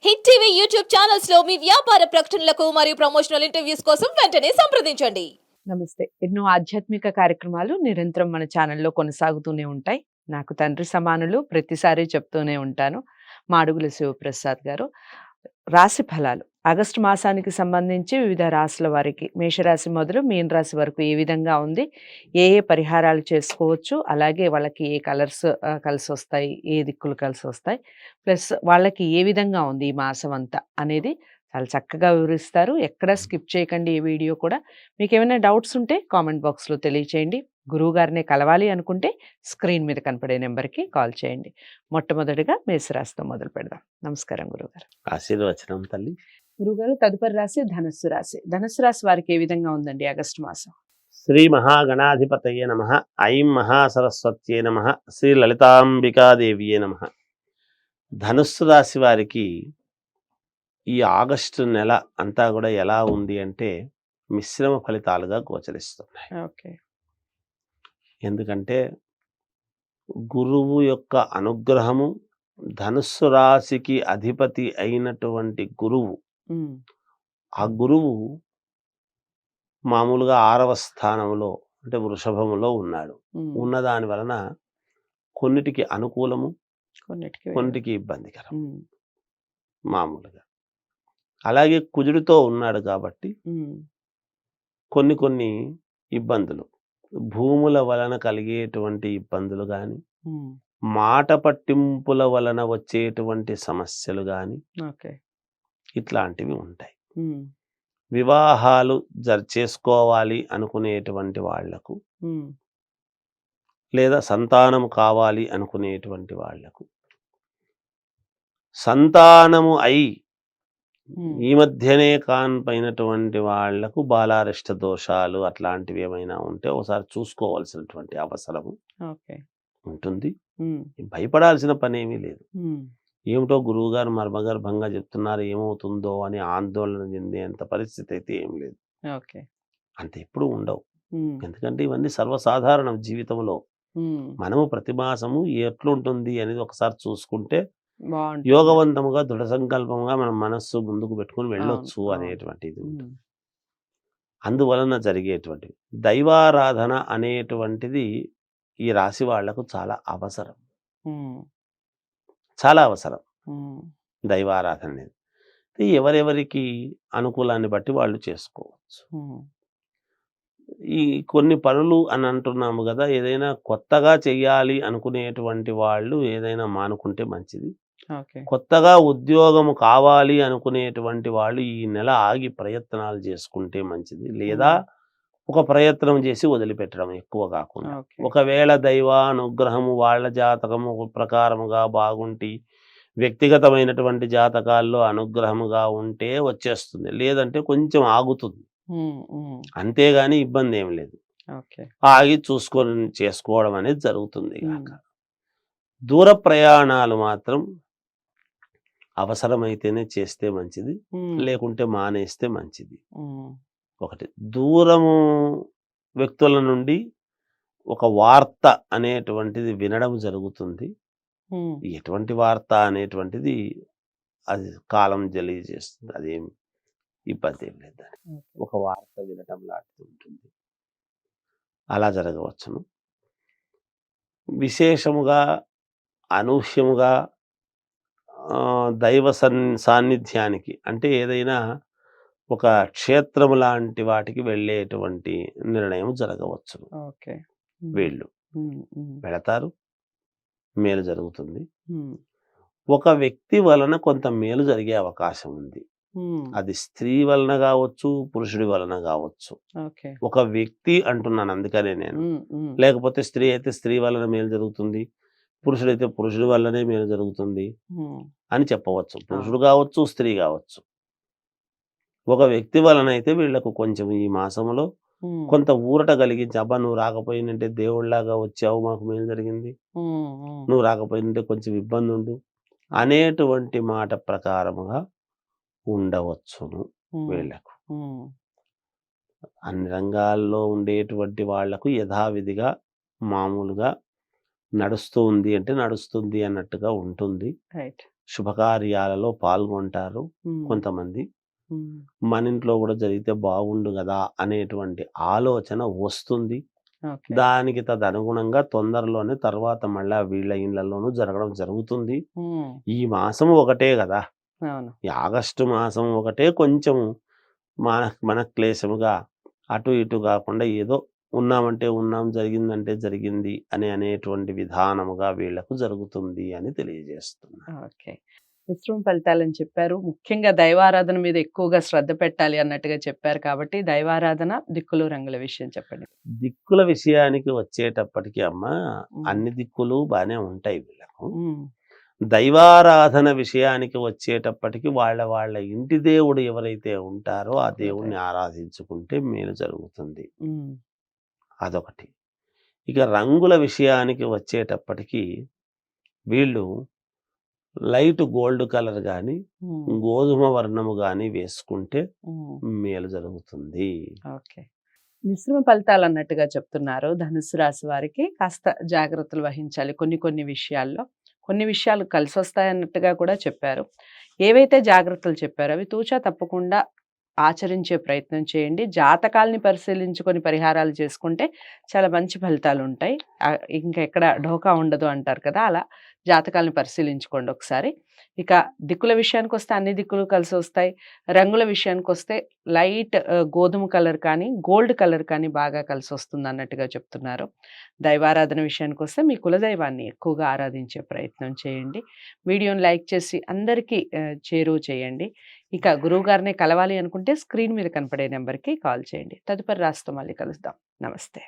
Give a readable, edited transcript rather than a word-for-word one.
Hit TV YouTube channels లో మీ వ్యాపార ప్రకటనలకు మరియు ప్రమోషనల్ ఇంటర్వ్యూస్ కోసం వెంటనే సంప్రదించండి. నమస్తే. ఎన్నో ఆధ్యాత్మిక కార్యక్రమాలు నిరంతరం మన ఛానల్లో కొనసాగుతూనే ఉంటాయి. నాకు తండ్రి సమానులు ప్రతిసారి చెప్తూనే ఉంటాను. మాడుగుల శివప్రసాద్ గారు. రాశి ఫలాలు ఆగస్టు మాసానికి సంబంధించి వివిధ రాశుల వారికి మేషరాశి మొదలు మీన రాశి వరకు ఏ విధంగా ఉంది, ఏ ఏ పరిహారాలు చేసుకోవచ్చు, అలాగే వాళ్ళకి ఏ కలర్స్ కలిసి వస్తాయి, ఏ దిక్కులు కలిసి వస్తాయి, ప్లస్ వాళ్ళకి ఏ విధంగా ఉంది ఈ మాసం అంతా అనేది చాలా చక్కగా వివరిస్తారు. ఎక్కడ స్కిప్ చేయకండి ఈ వీడియో కూడా. మీకు ఏమైనా డౌట్స్ ఉంటే కామెంట్ బాక్స్లో తెలియచేయండి. గురువు గారిని కలవాలి అనుకుంటే స్క్రీన్ మీద కనపడే నెంబర్కి కాల్ చేయండి. మొట్టమొదటిగా మేషరాశితో మొదలు పెడదాం. నమస్కారం గురువుగారు. ఆశీర్వచనం తల్లి. గురుగారు, తదుపరి రాశి ధనస్సు రాశి. ధనస్సు రాశి వారికి ఏ విధంగా ఉందండి ఆగస్టు మాసం? శ్రీ మహాగణాధిపతయే నమః. ఐం మహాసరస్వత్యే నమః. శ్రీ లలితాంబికాదేవియే నమః. ధనుస్సు రాశి వారికి ఈ ఆగస్టు నెల అంతా కూడా ఎలా ఉంది అంటే మిశ్రమ ఫలితాలుగా గోచరిస్తున్నాయి. ఓకే. ఎందుకంటే గురువు యొక్క అనుగ్రహము, ధనుస్సు రాశికి అధిపతి అయినటువంటి గురువు, ఆ గురువు మామూలుగా 6వ స్థానంలో అంటే వృషభములో ఉన్నాడు. ఉన్నదాని వలన కొన్నిటికి అనుకూలము, కొన్నిటికి ఇబ్బందికరం మామూలుగా. అలాగే కుజుడితో ఉన్నాడు కాబట్టి కొన్ని ఇబ్బందులు, భూముల వలన కలిగేటువంటి ఇబ్బందులు కానీ, మాట పట్టింపుల వలన వచ్చేటువంటి సమస్యలు కానీ ఇట్లాంటివి ఉంటాయి. వివాహాలు చేసుకోవాలి అనుకునేటువంటి వాళ్లకు, లేదా సంతానము కావాలి అనుకునేటువంటి వాళ్లకు, సంతానము అయి ఈ మధ్యనే కాన్పైనటువంటి వాళ్లకు బాలారిష్ట దోషాలు అట్లాంటివి ఏమైనా ఉంటే ఒకసారి చూసుకోవాల్సినటువంటి అవసరము ఉంటుంది. భయపడాల్సిన పని ఏమీ లేదు. ఏమిటో గురువు గారు మర్మగర్భంగా చెప్తున్నారు, ఏమవుతుందో అని ఆందోళన చెందేంత పరిస్థితి అయితే ఏం లేదు. అంత ఎప్పుడు ఉండవు. ఎందుకంటే ఇవన్నీ సర్వసాధారణం జీవితంలో. మనము ప్రతి మాసము ఎట్లుంటుంది అనేది ఒకసారి చూసుకుంటే యోగవంతముగా దృఢ సంకల్పంగా మన మనస్సు ముందుకు పెట్టుకుని వెళ్ళొచ్చు అనేటువంటిది ఉంటుంది. అందువలన జరిగేటువంటిది దైవారాధన అనేటువంటిది ఈ రాశి వాళ్లకు చాలా అవసరం, చాలా అవసరం. దైవారాధన అనేది ఎవరెవరికి అనుకూలాన్ని బట్టి వాళ్ళు చేసుకోవచ్చు. ఈ కొన్ని పనులు అని అంటున్నాము కదా, ఏదైనా కొత్తగా చెయ్యాలి అనుకునేటువంటి వాళ్ళు ఏదైనా మానుకుంటే మంచిది. కొత్తగా ఉద్యోగము కావాలి అనుకునేటువంటి వాళ్ళు ఈ నెల ఆగి ప్రయత్నాలు చేసుకుంటే మంచిది. లేదా ఒక ప్రయత్నం చేసి వదిలిపెట్టడం ఎక్కువ కాకుండా. ఒకవేళ దైవానుగ్రహము వాళ్ళ జాతకము ప్రకారముగా బాగుంటి వ్యక్తిగతమైనటువంటి జాతకాల్లో అనుగ్రహముగా ఉంటే వచ్చేస్తుంది, లేదంటే కొంచెం ఆగుతుంది. అంతేగాని ఇబ్బంది ఏం లేదు. ఆగి చూసుకొని చేసుకోవడం అనేది జరుగుతుంది. దూర ప్రయాణాలు మాత్రం అవసరమైతేనే చేస్తే మంచిది, లేకుంటే మానేస్తే మంచిది. ఒకటి, దూరము వ్యక్తుల నుండి ఒక వార్త అనేటువంటిది వినడం జరుగుతుంది. ఎటువంటి వార్త అనేటువంటిది అది కాలం తెలియజేస్తుంది, అదేం ఇబ్బంది ఏం లేదు. ఒక వార్త వినటం లాంటిది ఉంటుంది, అలా జరగవచ్చును. విశేషముగా అనూహ్యముగా దైవ సాన్నిధ్యానికి అంటే ఏదైనా ఒక క్షేత్రము లాంటి వాటికి వెళ్ళేటువంటి నిర్ణయం జరగవచ్చు. వీళ్ళు వెళతారు, మేలు జరుగుతుంది. ఒక వ్యక్తి వలన కొంత మేలు జరిగే అవకాశం ఉంది. అది స్త్రీ వలన కావచ్చు, పురుషుడి వలన కావచ్చు. ఒక వ్యక్తి అంటున్నాను అందుకనే నేను, లేకపోతే స్త్రీ అయితే స్త్రీ వలన మేలు జరుగుతుంది, పురుషుడైతే పురుషుడి వల్లనే మేలు జరుగుతుంది అని చెప్పవచ్చు. పురుషుడు కావచ్చు, స్త్రీ కావచ్చు. ఒక వ్యక్తి వలన అయితే వీళ్లకు కొంచెం ఈ మాసంలో కొంత ఊరట కలిగించి, అబ్బా నువ్వు రాకపోయినంటే దేవుళ్లాగా వచ్చావు, మాకు మేలు జరిగింది, నువ్వు రాకపోయినంటే కొంచెం ఇబ్బంది ఉండు అనేటువంటి మాట ప్రకారముగా ఉండవచ్చును. వీళ్లకు అన్ని రంగాల్లో ఉండేటువంటి వాళ్లకు యథావిధిగా మామూలుగా నడుస్తూ ఉంది అంటే నడుస్తుంది అన్నట్టుగా ఉంటుంది. శుభకార్యాలలో పాల్గొంటారు కొంతమంది. మన ఇంట్లో కూడా జరిగితే బాగుండు కదా అనేటువంటి ఆలోచన వస్తుంది. దానికి తదనుగుణంగా తొందరలోనే తర్వాత మళ్ళా వీళ్ళ ఇళ్లలోనూ జరగడం జరుగుతుంది. ఈ మాసం ఒకటే కదా, ఈ ఆగస్టు మాసం ఒకటే కొంచెం మన క్లేశముగా అటు ఇటు కాకుండా ఏదో ఉన్నామంటే ఉన్నాం, జరిగిందంటే జరిగింది అనేటువంటి విధానముగా వీళ్లకు జరుగుతుంది అని తెలియజేస్తున్నా. ఓకే, మిశ్రమ ఫలితాలని చెప్పారు. ముఖ్యంగా దైవారాధన మీద ఎక్కువగా శ్రద్ధ పెట్టాలి అన్నట్టుగా చెప్పారు కాబట్టి దైవారాధన, దిక్కులు, రంగుల విషయం చెప్పండి. దిక్కుల విషయానికి వచ్చేటప్పటికి అమ్మ, అన్ని దిక్కులు బానే ఉంటాయి వీళ్ళకు. దైవారాధన విషయానికి వచ్చేటప్పటికి వాళ్ళ ఇంటి దేవుడు ఎవరైతే ఉంటారో ఆ దేవుణ్ణి ఆరాధించుకుంటే మేలు జరుగుతుంది. అదొకటి. ఇక రంగుల విషయానికి వచ్చేటప్పటికి వీళ్ళు లైట్ గోల్డ్ కలర్ కానీ గోధుమ వర్ణము కానీ వేసుకుంటే మేలు జరుగుతుంది. ఓకే, మిశ్రమ ఫలితాలు అన్నట్టుగా చెప్తున్నారు. ధనుసు రాశి వారికి కాస్త జాగ్రత్తలు వహించాలి కొన్ని విషయాల్లో. కొన్ని విషయాలు కలిసి వస్తాయన్నట్టుగా కూడా చెప్పారు. ఏవైతే జాగ్రత్తలు చెప్పారో అవి తూచా తప్పకుండా ఆచరించే ప్రయత్నం చేయండి. జాతకాలని పరిశీలించుకొని పరిహారాలు చేసుకుంటే చాలా మంచి ఫలితాలు ఉంటాయి. ఇంకా ఎక్కడ ఢోకా ఉండదు అంటారు కదా, అలా జాతకాలను పరిశీలించుకోండి ఒకసారి. ఇక దిక్కుల విషయానికి వస్తే అన్ని దిక్కులు కలిసి వస్తాయి. రంగుల విషయానికి వస్తే లైట్ గోధుమ కలర్ కానీ గోల్డ్ కలర్ కానీ బాగా కలిసి వస్తుంది అన్నట్టుగా చెప్తున్నారు. దైవారాధన విషయానికి వస్తే మీ కులదైవాన్ని ఎక్కువగా ఆరాధించే ప్రయత్నం చేయండి. వీడియోని లైక్ చేసి అందరికీ చేరువ చేయండి. ఇక గురువు గారిని కలవాలి అనుకుంటే స్క్రీన్ మీద కనపడే నెంబర్కి కాల్ చేయండి. తదుపరి రాశితో మళ్ళీ కలుద్దాం. నమస్తే.